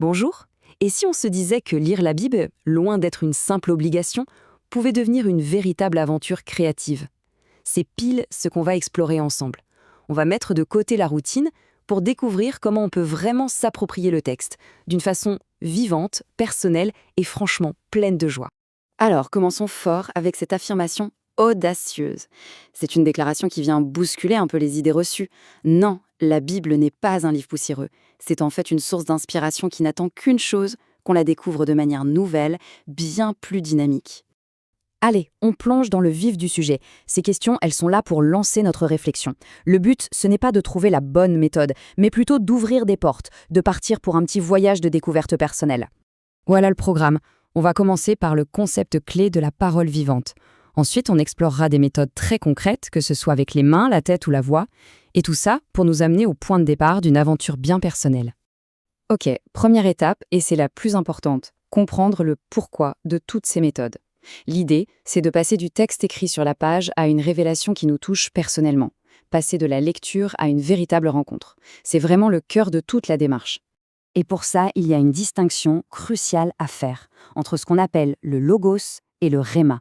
Bonjour. Et si on se disait que lire la Bible, loin d'être une simple obligation, pouvait devenir une véritable aventure créative? C'est pile ce qu'on va explorer ensemble. On va mettre de côté la routine pour découvrir comment on peut vraiment s'approprier le texte, d'une façon vivante, personnelle et franchement pleine de joie. Alors, commençons fort avec cette affirmation audacieuse. C'est une déclaration qui vient bousculer un peu les idées reçues. Non, la Bible n'est pas un livre poussiéreux. C'est en fait une source d'inspiration qui n'attend qu'une chose, qu'on la découvre de manière nouvelle, bien plus dynamique. Allez, on plonge dans le vif du sujet. Ces questions, elles sont là pour lancer notre réflexion. Le but, ce n'est pas de trouver la bonne méthode, mais plutôt d'ouvrir des portes, de partir pour un petit voyage de découverte personnelle. Voilà le programme. On va commencer par le concept clé de la parole vivante. Ensuite, on explorera des méthodes très concrètes, que ce soit avec les mains, la tête ou la voix, et tout ça pour nous amener au point de départ d'une aventure bien personnelle. Ok, première étape, et c'est la plus importante, comprendre le pourquoi de toutes ces méthodes. L'idée, c'est de passer du texte écrit sur la page à une révélation qui nous touche personnellement, passer de la lecture à une véritable rencontre. C'est vraiment le cœur de toute la démarche. Et pour ça, il y a une distinction cruciale à faire entre ce qu'on appelle le logos et le rhéma.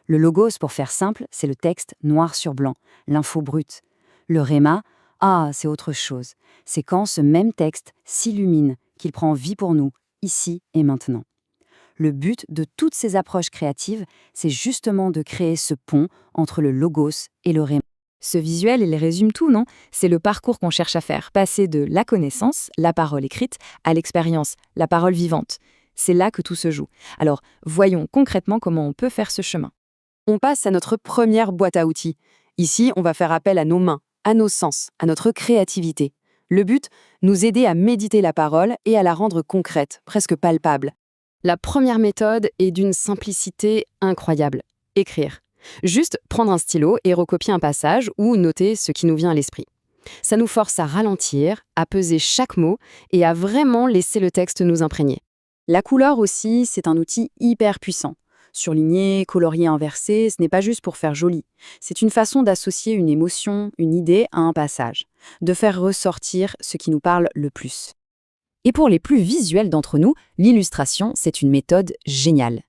Le logos, pour faire simple, c'est le texte noir sur blanc, l'info brute. Le rhéma, c'est autre chose. C'est quand ce même texte s'illumine, qu'il prend vie pour nous, ici et maintenant. Le but de toutes ces approches créatives, c'est justement de créer ce pont entre le logos et le rhéma. Ce visuel, il résume tout, non? C'est le parcours qu'on cherche à faire, passer de la connaissance, la parole écrite, à l'expérience, la parole vivante. C'est là que tout se joue. Alors, voyons concrètement comment on peut faire ce chemin. On passe à notre première boîte à outils. Ici, on va faire appel à nos mains, à nos sens, à notre créativité. Le but, nous aider à méditer la parole et à la rendre concrète, presque palpable. La première méthode est d'une simplicité incroyable. Écrire. Juste prendre un stylo et recopier un passage ou noter ce qui nous vient à l'esprit. Ça nous force à ralentir, à peser chaque mot et à vraiment laisser le texte nous imprégner. La couleur aussi, c'est un outil hyper puissant. Surligner, colorier, inverser, ce n'est pas juste pour faire joli. C'est une façon d'associer une émotion, une idée à un passage, de faire ressortir ce qui nous parle le plus. Et pour les plus visuels d'entre nous, l'illustration, c'est une méthode géniale.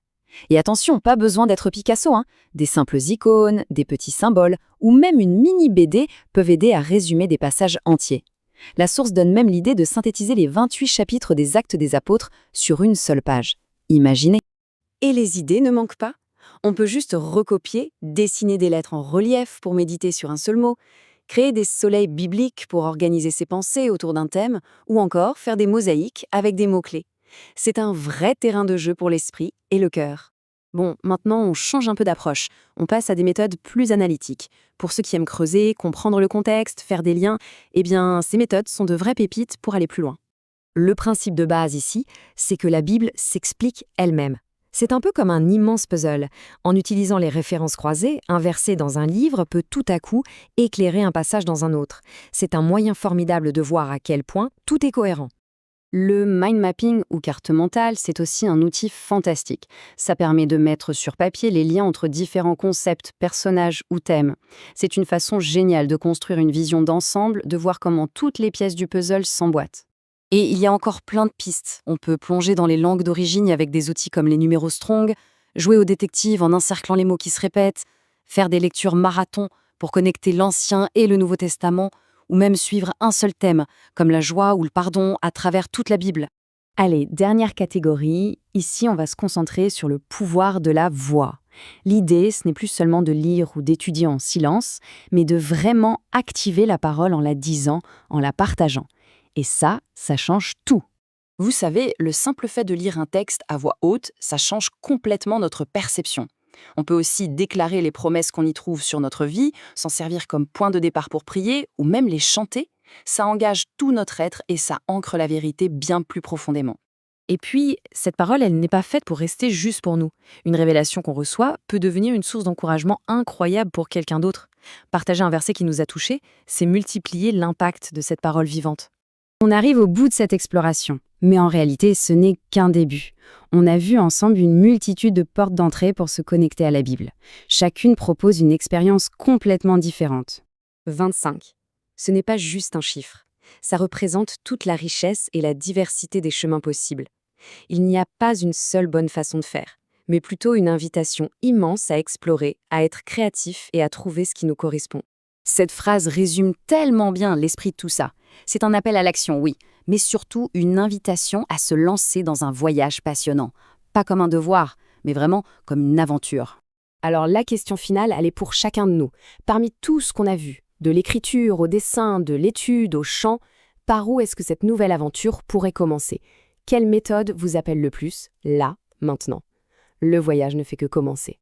Et attention, pas besoin d'être Picasso, hein. Des simples icônes, des petits symboles, ou même une mini BD peuvent aider à résumer des passages entiers. La source donne même l'idée de synthétiser les 28 chapitres des Actes des Apôtres sur une seule page. Imaginez! Et les idées ne manquent pas. On peut juste recopier, dessiner des lettres en relief pour méditer sur un seul mot, créer des soleils bibliques pour organiser ses pensées autour d'un thème, ou encore faire des mosaïques avec des mots-clés. C'est un vrai terrain de jeu pour l'esprit et le cœur. Bon, maintenant on change un peu d'approche. On passe à des méthodes plus analytiques. Pour ceux qui aiment creuser, comprendre le contexte, faire des liens, ces méthodes sont de vraies pépites pour aller plus loin. Le principe de base ici, c'est que la Bible s'explique elle-même. C'est un peu comme un immense puzzle. En utilisant les références croisées, un verset dans un livre peut tout à coup éclairer un passage dans un autre. C'est un moyen formidable de voir à quel point tout est cohérent. Le mind mapping ou carte mentale, c'est aussi un outil fantastique. Ça permet de mettre sur papier les liens entre différents concepts, personnages ou thèmes. C'est une façon géniale de construire une vision d'ensemble, de voir comment toutes les pièces du puzzle s'emboîtent. Et il y a encore plein de pistes. On peut plonger dans les langues d'origine avec des outils comme les numéros strong, jouer au détective en encerclant les mots qui se répètent, faire des lectures marathon pour connecter l'Ancien et le Nouveau Testament, ou même suivre un seul thème, comme la joie ou le pardon à travers toute la Bible. Allez, dernière catégorie. Ici, on va se concentrer sur le pouvoir de la voix. L'idée, ce n'est plus seulement de lire ou d'étudier en silence, mais de vraiment activer la parole en la disant, en la partageant. Et ça change tout. Vous savez, le simple fait de lire un texte à voix haute, ça change complètement notre perception. On peut aussi déclarer les promesses qu'on y trouve sur notre vie, s'en servir comme point de départ pour prier, ou même les chanter. Ça engage tout notre être et ça ancre la vérité bien plus profondément. Et puis, cette parole, elle n'est pas faite pour rester juste pour nous. Une révélation qu'on reçoit peut devenir une source d'encouragement incroyable pour quelqu'un d'autre. Partager un verset qui nous a touchés, c'est multiplier l'impact de cette parole vivante. On arrive au bout de cette exploration, mais en réalité, ce n'est qu'un début. On a vu ensemble une multitude de portes d'entrée pour se connecter à la Bible. Chacune propose une expérience complètement différente. 25. Ce n'est pas juste un chiffre. Ça représente toute la richesse et la diversité des chemins possibles. Il n'y a pas une seule bonne façon de faire, mais plutôt une invitation immense à explorer, à être créatif et à trouver ce qui nous correspond. Cette phrase résume tellement bien l'esprit de tout ça. C'est un appel à l'action, oui, mais surtout une invitation à se lancer dans un voyage passionnant. Pas comme un devoir, mais vraiment comme une aventure. Alors la question finale, elle est pour chacun de nous. Parmi tout ce qu'on a vu, de l'écriture au dessin, de l'étude au chant, par où est-ce que cette nouvelle aventure pourrait commencer? Quelle méthode vous appelle le plus, là, maintenant? Le voyage ne fait que commencer.